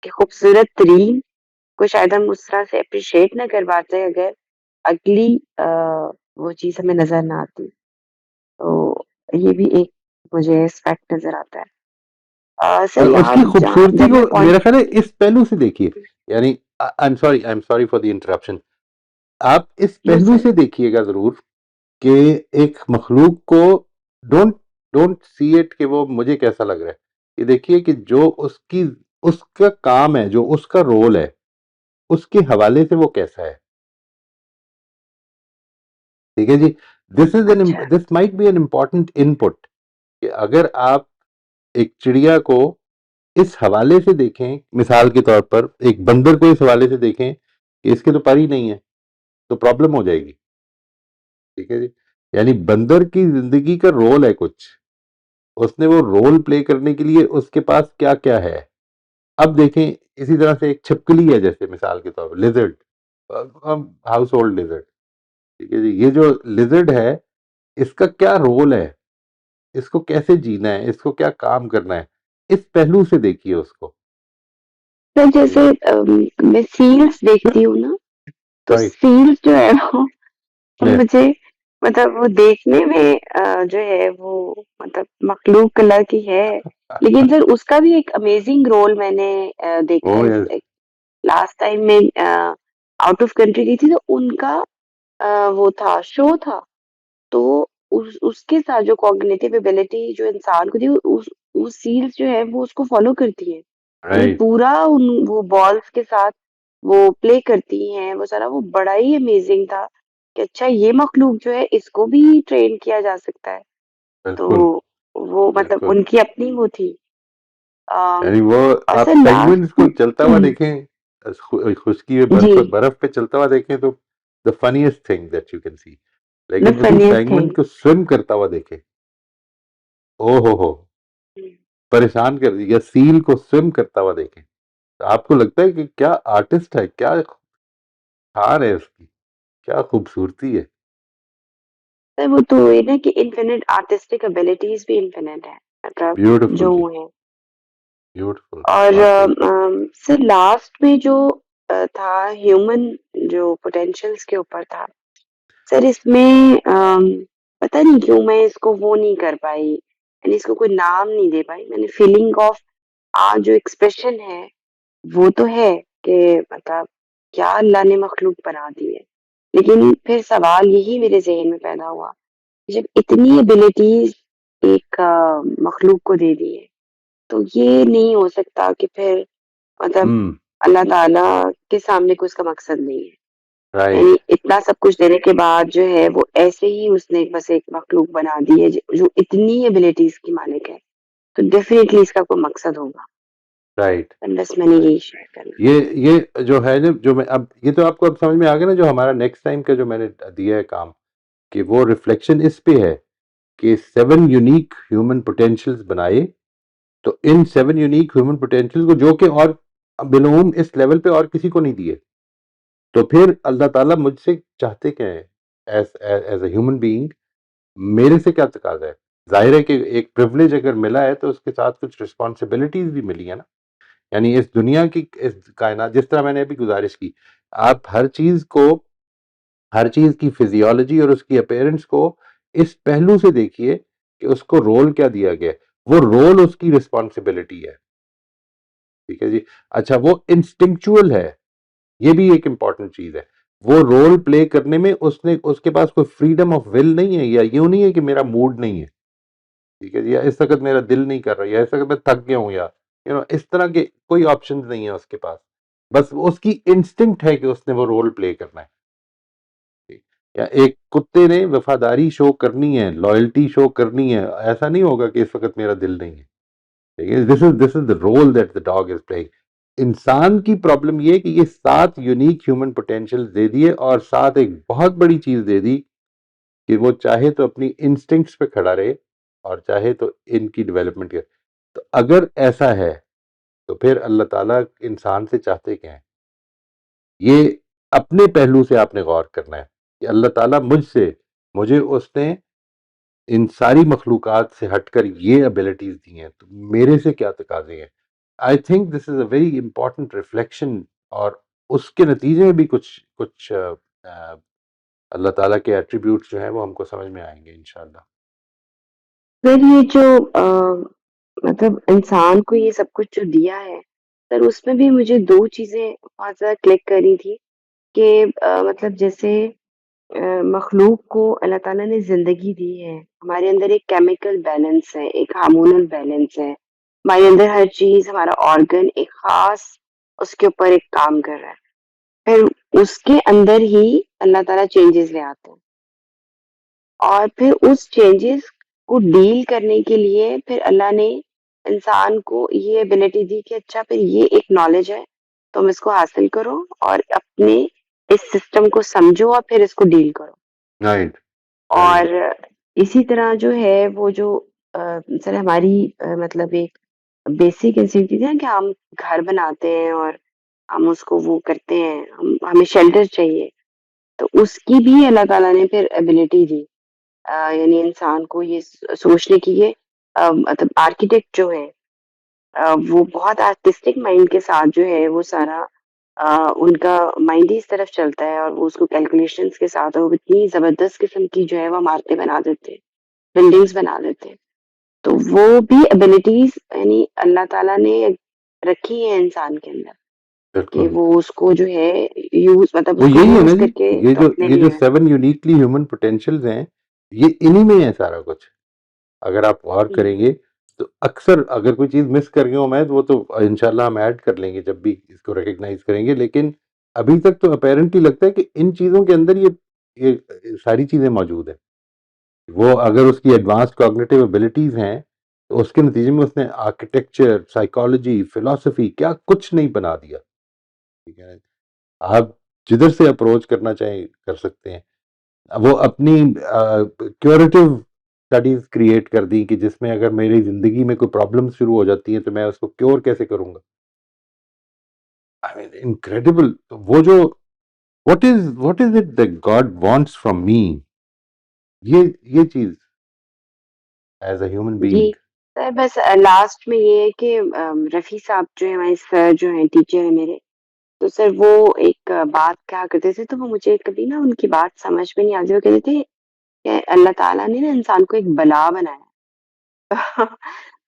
خوبصورت ترین کو شاید ہم اس طرح سے اپریشیٹ نہ کر پاتے اگر اگلی وہ چیز ہمیں نظر نہ آتی. تو یہ بھی ایک مجھے اسپیکٹ نظر آتا ہے. سر اس یہاں کی خوبصورتی جب کو میں میرا خیال ہے اس پہلو سے دیکھیے، یعنی I'm sorry for the interruption. آپ اس نو پہلو سر، سے دیکھیے گا ضرور کہ ایک مخلوق کو ڈونٹ سی اٹ کہ وہ مجھے کیسا لگ رہا ہے، یہ دیکھیے کہ جو اس کا کام ہے، جو اس کا رول ہے، اس کے حوالے سے وہ کیسا ہے. ٹھیک ہے جی، اچھا this might be an important input کہ اگر آپ ایک چڑیا کو اس حوالے سے دیکھیں، مثال کے طور پر ایک بندر کو اس حوالے سے دیکھیں کہ اس کے تو پر ہی نہیں ہے، تو پرابلم ہو جائے گی. ٹھیک ہے جی، یعنی بندر کی زندگی کا رول ہے کچھ، اس نے وہ رول پلے کرنے کے لیے اس کے پاس کیا کیا ہے. اب دیکھیں اسی طرح سے ایک چھپکلی ہے، جیسے مثال کے طور پر لیزرڈ، ہاؤس ہولڈ لیزرڈ. ٹھیک ہے جی، یہ جو لیزرڈ ہے اس کا کیا رول ہے، اس کو کیسے جینا ہے، اس کو کیا کام کرنا ہے، اس پہلو سے دیکھیے اس کو. سر جیسے میں سیلز دیکھتی ہوں نا، تو رائٹ، سیلز جو ہے وہ مجھے مطلب وہ دیکھنے میں جو ہے وہ مطلب مخلوق اللہ کی ہے، لیکن سر اس کا بھی ایک امیزنگ رول میں نے دیکھا ہے. لاسٹ ٹائم میں آؤٹ آف کنٹری گئی تھی، تو ان کا وہ تھا، شو تھا، تو اس کے ساتھ جو کوگنیٹو ایبلٹی جو انسان کو تھی، وہ سیلز جو ہے وہ اس کو فالو کرتی ہیں، یعنی رائٹ. پورا وہ بالز کے ساتھ وہ پلے کرتی ہیں، وہ سارا وہ بڑا ہی امیزنگ تھا کہ اچھا یہ مخلوق جو ہے اس کو بھی ٹرین کیا جا سکتا ہے. تو بالکل وہ مطلب بالکل، ان کی اپنی وہ تھی. یعنی وہ اور آپ سر پینگوئنس لاسٹ کو چلتا ہوا دیکھیں، خشکی میں جی برف پہ چلتا ہوا دیکھیں تو the funniest thing that you can see. دا لیکن اسی فنیسٹ پینگوئن تھنگ. کو سوئم کرتا ہوا دیکھیں، او ہو پریشان کر دی. یا سیل کو سوئم کرتا ہوا دیکھیں، تو آپ کو لگتا ہے کہ کیا آرٹسٹ ہے، کیا تھار ہے اس کی، کیا خوبصورتی ہے. سر وہ تو ہے نا کہ انفینٹ آرٹسٹک ابیلٹیز بھی انفینٹ ہے، مطلب جو بیوٹیفل جی، ہیں. بیوٹیفل اور واقعی. سر لاسٹ میں جو تھا ہیومن جو پوٹینشیلز کے اوپر تھا، سر اس میں پتہ نہیں کیوں میں اس کو وہ نہیں کر پائی، یعنی اس کو کوئی نام نہیں دے پائی. میں نے فیلنگ آف جو ایکسپریشن ہے وہ تو ہے کہ مطلب کیا اللہ نے مخلوق بنا دی ہے، لیکن پھر سوال یہی میرے ذہن میں پیدا ہوا کہ جب اتنی ابیلٹیز ایک مخلوق کو دے دی ہے تو یہ نہیں ہو سکتا کہ پھر مطلب اللہ تعالیٰ کے سامنے کوئی اس کا مقصد نہیں ہے. یعنی رائٹ اتنا سب کچھ دینے کے بعد جو ہے وہ ایسے ہی اس نے بس ایک مخلوق بنا دی ہے جو اتنی ایبلٹیز کی مالک ہے، تو ڈیفینیٹلی اس کا کوئی مقصد ہوگا. رائٹ بس میں نے یہی شیئر کرنا. یہ جو ہے نا، جو میں اب یہ تو آپ کو اب سمجھ میں آ گیا نا، جو ہمارا نیکسٹ ٹائم کا جو میں نے دیا ہے کام، کہ وہ ریفلیکشن اس پہ ہے کہ 7 یونیک ہیومن پوٹینشیلز بنائے. تو ان 7 یونیک ہیومن پوٹینشیل کو جو کہ اور بالعموم اس لیول پہ اور کسی کو نہیں دیے، تو پھر اللہ تعالیٰ مجھ سے چاہتے کیا ہیں ایز اے ہیومن بینگ، میرے سے کیا تقاضا ہے؟ ظاہر ہے کہ ایک پریولیج اگر ملا ہے تو اس کے ساتھ کچھ رسپانسبلٹیز بھی ملی ہیں نا. یعنی اس دنیا کی، اس کائنات، جس طرح میں نے ابھی گزارش کی، آپ ہر چیز کی فزیولوجی اور اس کی اپیرنس کو اس پہلو سے دیکھیے کہ اس کو رول کیا دیا گیا ہے. وہ رول اس کی رسپانسبلٹی ہے. ٹھیک ہے جی. اچھا، وہ انسٹنکچوئل ہے، یہ بھی ایک امپورٹنٹ چیز ہے. وہ رول پلے کرنے میں اس کے پاس کوئی فریڈم آف ول نہیں ہے، یا یوں نہیں ہے کہ میرا موڈ نہیں ہے، ٹھیک ہے جی، یا اس وقت میرا دل نہیں کر رہا، یا اس وقت میں تھک گیا ہوں، یا اس طرح کے کوئی آپشن نہیں ہے اس کے پاس. بس اس کی انسٹنکٹ ہے کہ اس نے وہ رول پلے کرنا ہے. یا ایک کتے نے وفاداری شو کرنی ہے، لائلٹی شو کرنی ہے، ایسا نہیں ہوگا کہ اس وقت میرا دل نہیں ہے. This is the rule that the dog is playing. انسان کی پرابلم یہ کہ یہ 7 یونیک ہیومن پوٹینشیل دے دیے، اور ساتھ ایک بہت بڑی چیز دے دی کہ وہ چاہے تو اپنی انسٹنکٹس پہ کھڑا رہے اور چاہے تو ان کی ڈیولپمنٹ کرے. تو اگر ایسا ہے تو پھر اللہ تعالیٰ انسان سے چاہتے کیا ہیں؟ یہ اپنے پہلو سے آپ نے غور کرنا ہے کہ اللہ تعالیٰ مجھے اس نے ان ساری مخلوقات سے ہٹ کر یہ ابیلٹیز دی ہیں، تو میرے سے کیا تقاضے ہیں. I think this is a very important reflection, اور اس کے نتیجے میں بھی کچھ اللہ تعالیٰ کے ایٹریبیوٹس جو ہیں وہ ہم کو سمجھ میں آئیں گے انشاءاللہ. پھر یہ جو مطلب انسان کو یہ سب کچھ جو دیا ہے سر، اس میں بھی مجھے 2 چیزیں بہت زیادہ کلک کری تھی کہ مطلب جیسے مخلوق کو اللہ تعالیٰ نے زندگی دی ہے، ہمارے اندر ایک کیمیکل بیلنس ہے، ایک ہارمونل بیلنس ہے، ہمارے اندر ہر چیز، ہمارا آرگن ایک خاص اس کے اوپر ایک کام کر رہا ہے. پھر اس کے اندر ہی اللہ تعالیٰ چینجز لے آتے ہیں، اور پھر اس چینجز کو ڈیل کرنے کے لیے پھر اللہ نے انسان کو یہ ابیلٹی دی کہ اچھا پھر یہ ایک نالج ہے، تم اس کو حاصل کرو اور اپنے اس سسٹم کو سمجھو اور پھر اس کو ڈیل کرو. رائٹ. اور اسی طرح جو ہے وہ جو سر ہماری مطلب ایک بیسک انسٹنکٹ ہے کہ ہم گھر بناتے ہیں اور ہم اس کو وہ کرتے ہیں، ہمیں شیلٹر چاہیے، تو اس کی بھی اللہ تعالیٰ نے پھر ابیلٹی دی. یعنی انسان کو یہ سوچنے کی یہ مطلب آرکیٹیکٹ جو ہے وہ بہت آرٹسٹک مائنڈ کے ساتھ جو ہے وہ سارا ان کا مائنڈ ہی اس طرف چلتا ہے، اور وہ اس کو کیلکولیشنز کے ساتھ وہ اتنی زبردست قسم کی جو ہے وہ عمارتیں بنا دیتے، بلڈنگز بنا دیتے. تو وہ بھی ابیلٹیز یعنی اللہ تعالیٰ نے رکھی ہے انسان کے اندر کہ وہ اس کو جو ہے یوز مطلب وہ اس کو یہی ہے نا یوز جی، کر کے یہ جو اپنے یہ جو لیے. 7 یونیکلی ہیومن پوٹینشیلز ہیں، یہ انہی میں ہے سارا کچھ. اگر آپ غور کریں گے تو اکثر اگر کوئی چیز مس کر گئے ہوں میں، وہ تو انشاءاللہ ہم ایڈ کر لیں گے جب بھی اس کو ریکگنائز کریں گے. لیکن ابھی تک تو اپیرنٹلی لگتا ہے کہ ان چیزوں کے اندر یہ ساری چیزیں موجود ہیں. وہ اگر اس کی ایڈوانس کوگنیٹو ابیلٹیز ہیں تو اس کے نتیجے میں اس نے آرکیٹیکچر، سائیکالوجی، فلسفی، کیا کچھ نہیں بنا دیا. ٹھیک ہے، آپ جدھر سے اپروچ کرنا چاہیں کر سکتے ہیں. وہ اپنی کیوریٹو اسٹڈیز کریٹ کر دی کہ جس میں اگر میری زندگی میں کوئی پرابلم شروع ہو جاتی ہیں تو میں اس کو کیور کیسے کروں گا. انکریڈیبل. وہ جو what is it that God wants from me, یہ چیز ایز اے ہیومن جی بینگ. سر، بس لاسٹ میں یہ ہے کہ رفیع صاحب جو ہے ہمارے سر جو ہیں ٹیچر ہیں میرے، تو سر وہ ایک بات کہا کرتے تھے، تو وہ مجھے کبھی نا ان کی بات سمجھ میں نہیں آتی. وہ کہتے تھے کہ اللہ تعالیٰ نے نا انسان کو ایک بلا بنایا.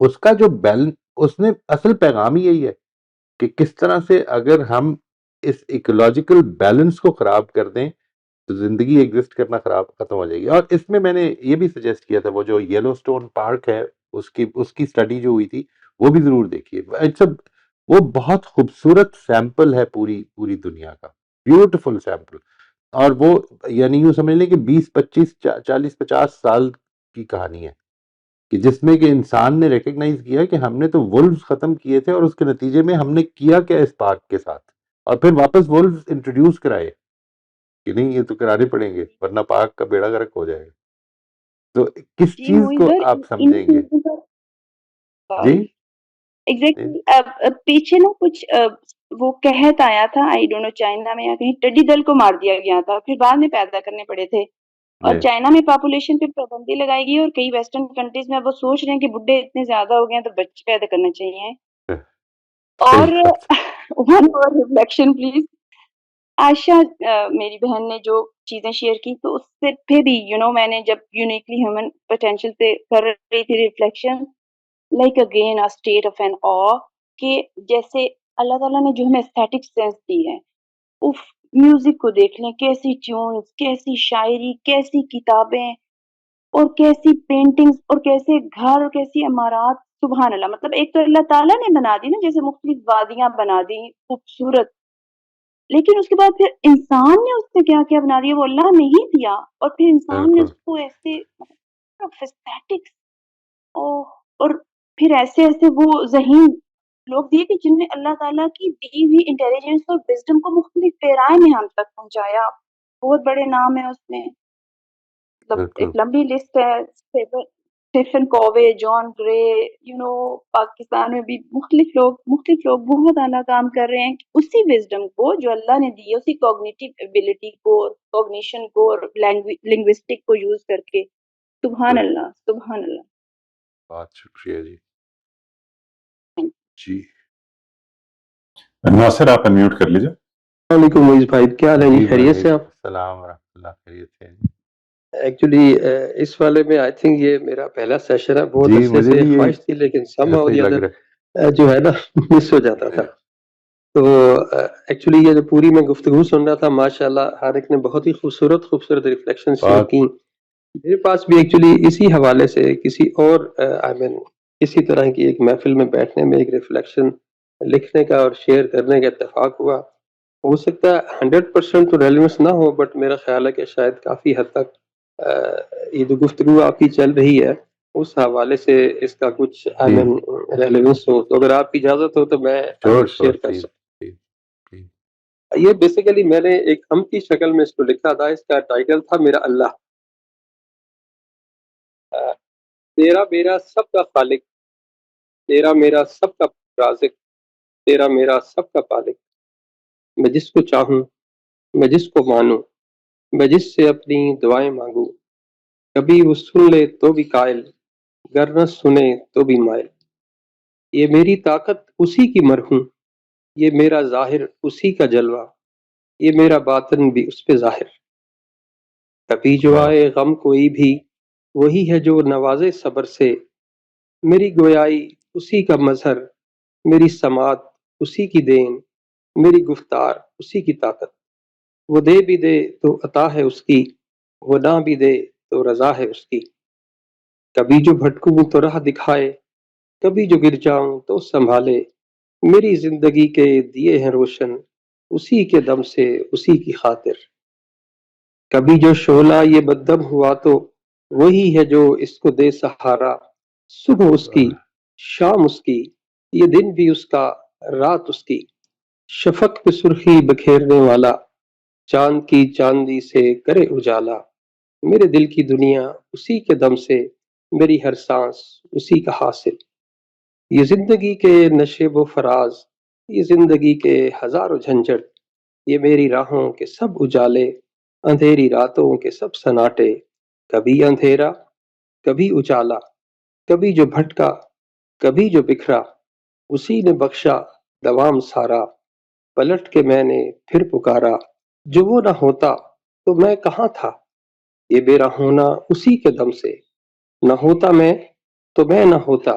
اس کا جو اس نے اصل پیغام ہی یہی ہے کہ کس طرح سے اگر ہم اس ایکولوجیکل بیلنس کو خراب کر دیں تو زندگی ایگزسٹ کرنا ختم ہو جائے گی. اور اس میں نے یہ بھی سجیسٹ کیا تھا وہ جو یلو سٹون پارک ہے اس کی اسٹڈی جو ہوئی تھی وہ بھی ضرور دیکھیے. وہ بہت خوبصورت سیمپل ہے پوری دنیا کا, بیوٹیفل سیمپل. اور وہ یعنی یوں سمجھ لیں کہ 20-25-40-50 سال کی کہانی ہے کہ جس میں کہ انسان نے ریکگنائز کیا کہ ہم نے تو وولفز ختم کیے تھے اور اس کے نتیجے میں ہم نے کیا کیا اس پارک کے ساتھ, اور پھر واپس وولفز انٹروڈیوس کرائے کہ نہیں یہ تو کرانے پڑیں گے ورنہ پارک کا بیڑا غرق ہو جائے گا. تو کس جی چیز کو موئزر آپ سمجھیں گے؟ جی ایگزیکٹلی پیچھے نا کچھ وہ قحط آیا تھا, آئی ڈونٹ نو چائنا میں یا کہیں, ٹڈی دل کو مار دیا گیا تھا, پھر بعد میں پیدا کرنے پڑے تھے. اور چائنا میں پاپولیشن پہ پابندی لگائی گئی, اور کئی ویسٹرن کنٹریز میں وہ سوچ رہے ہیں کہ بڈھے اتنے زیادہ ہو گئے ہیں تو بچے پیدا کرنا چاہیے. اور ون اور ریفلیکشن پلیز. عائشہ میری بہن نے جو چیزیں شیئر کی تو اس سے پھر بھی میں نے جب یونیکلی ہیومن پوٹینشیل پہ کر رہی تھی reflection, like again state of an آ, کہ جیسے اللہ تعالیٰ نے جو ہمیں ایستھیٹک سینس دی ہے, اف میوزک کو دیکھ لیں, کیسی ٹیونز, کیسی شاعری, کیسی کتابیں, اور کیسی پینٹنگز, اور کیسے گھر, اور کیسی عمارات. سبحان اللہ. مطلب ایک تو اللہ تعالیٰ نے بنا دی نا, جیسے مختلف وادیاں بنا دی خوبصورت, لیکن اس کے بعد پھر انسان نے اس سے کیا کیا بنا دیا وہ اللہ نے ہی دیا, اور پھر انسان نے اس کو ایسے ایستھیٹکس اور پھر ایسے وہ ذہین لوگ دیے کہ جن نے اللہ تعالیٰ کی دی ہوئی انٹیلیجنس اور وزڈم کو مختلف پیرائے میں ہم تک پہنچایا. بہت بڑے نام ہے اس میں, مطلب ایک لمبی لسٹ ہے. اسٹیفن کووے, جان گرے, پاکستان میں بھی مختلف لوگ بہت اعلیٰ کام کر رہے ہیں اسی وزڈم کو جو اللہ نے دی ہے, اسی کوگنیٹیو ایبلٹی کو, کوگنیشن کو, اور لنگوسٹک کو یوز کر کے. سبحان اللہ, سبحان اللہ. بہت شکریہ جی. جی ناصر آپ انمیوٹ کر لیجیے. السلام علیکم موئز بھائی, کیا حال ہے جی؟ خیریت سے آپ؟ السلام ورحمۃ اللہ. خیریت سے. ایکچولی اس والے میں آئی تھنک یہ میرا پہلا سیشن ہے, بہت جی عرصے سے خواہش تھی لیکن سم ہاؤ دی ادر جو ہے نا مس ہو جاتا تھا. تو ایکچولی یہ جو پوری میں گفتگو سن رہا تھا, ماشاءاللہ ہر ایک نے بہت ہی خوبصورت ریفلیکشن شیئر کی. میرے پاس بھی ایکچولی اسی حوالے سے کسی اور اسی طرح کی ایک محفل میں بیٹھنے میں ایک ریفلیکشن لکھنے کا اور شیئر کرنے کا اتفاق ہوا. ہو سکتا ہے 100% تو ریلیونس نہ ہو, بٹ میرا خیال ہے کہ شاید کافی حد تک یہ جو گفتگو آپ کی چل رہی ہے اس حوالے سے اس کا کچھ ریلیونس ہو, تو اگر آپ کی اجازت ہو تو میں شیئر کر سکتا ہوں. یہ بیسیکلی میں نے ایک ہم کی شکل میں اس کو لکھا تھا. اس کا ٹائٹل تھا میرا اللہ. تیرا میرا سب کا خالق, تیرا میرا سب کا رازق, تیرا میرا سب کا پالک. میں جس کو چاہوں, میں جس کو مانوں, میں جس سے اپنی دعائیں مانگوں, کبھی وہ سن لے تو بھی قائل, گر نہ سنے تو بھی مائل. یہ میری طاقت اسی کی مرہون, یہ میرا ظاہر اسی کا جلوہ, یہ میرا باطن بھی اس پہ ظاہر. کبھی جو آئے غم کوئی بھی, وہی ہے جو نوازے صبر سے. میری گویائی اسی کا مظہر, میری سماعت اسی کی دین, میری گفتار اسی کی طاقت. وہ دے بھی دے تو عطا ہے اس کی, وہ نہ بھی دے تو رضا ہے اس کی. کبھی جو بھٹکوں تو راہ دکھائے, کبھی جو گر جاؤں تو سنبھالے. میری زندگی کے دیے ہیں روشن, اسی کے دم سے اسی کی خاطر. کبھی جو شعلہ یہ بددم ہوا تو وہی ہے جو اس کو دے سہارا. صبح اس کی, شام اس کی, یہ دن بھی اس کا, رات اس کی. شفق پہ سرخی بکھیرنے والا, چاند کی چاندی سے کرے اجالا. میرے دل کی دنیا اسی کے دم سے, میری ہر سانس اسی کا حاصل. یہ زندگی کے نشیب و فراز, یہ زندگی کے ہزاروں جھنجھٹ, یہ میری راہوں کے سب اجالے, اندھیری راتوں کے سب سناٹے. کبھی اندھیرا, کبھی اجالا, کبھی جو بھٹکا, کبھی جو بکھرا, اسی نے بخشا دوام سارا. پلٹ کے میں نے پھر پکارا, جو وہ نہ ہوتا تو میں کہاں تھا. یہ میرا ہونا اسی کے دم سے, نہ ہوتا میں تو میں نہ ہوتا.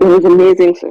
It was amazing, sir.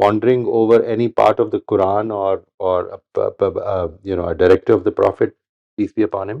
pondering over any part of the Quran or a directive of the Prophet, peace be upon him.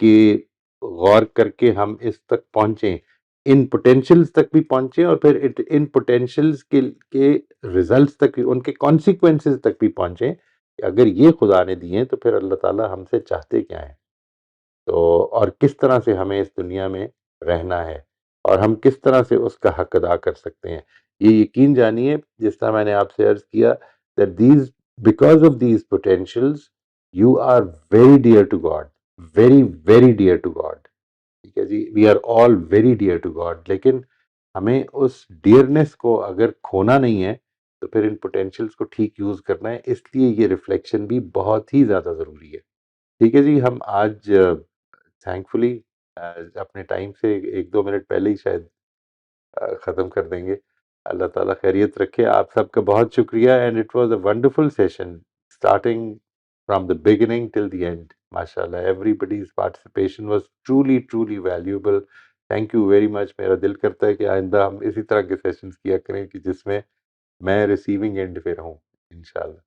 کہ غور کر کے ہم اس تک پہنچیں، ان پوٹینشیلز تک بھی پہنچیں، اور پھر ان پوٹینشیلز کے ریزلٹس تک، ان کے کانسیکوینسز تک بھی پہنچیں کہ اگر یہ خدا نے دیے تو پھر اللہ تعالیٰ ہم سے چاہتے کیا ہیں، تو اور کس طرح سے ہمیں اس دنیا میں رہنا ہے، اور ہم کس طرح سے اس کا حق ادا کر سکتے ہیں۔ یہ یقین جانیے، جس طرح میں نے آپ سے عرض کیا، that these because of these potentials you are very dear to God, very very dear to God، ٹھیک ہے جی، we are all very dear to God، لیکن ہمیں اس ڈیئرنیس کو اگر کھونا نہیں ہے تو پھر ان پوٹینشیلز کو ٹھیک یوز کرنا ہے، اس لیے یہ ریفلیکشن بھی بہت ہی زیادہ ضروری ہے۔ ٹھیک ہے جی، ہم آج تھینک فلی اپنے ٹائم سے 1-2 منٹ پہلے ہی شاید ختم کر دیں گے۔ اللہ تعالیٰ خیریت رکھے، آپ سب کا بہت شکریہ، and it was a wonderful session starting from the beginning till the end. ماشاء اللہ، everybody's participation was truly truly valuable. Thank you very much. میرا دل کرتا ہے کہ آئندہ ہم اسی طرح کے سیشنز کیا کریں کہ جس میں میں ریسیونگ اینڈ پہ رہوں انشاءاللہ۔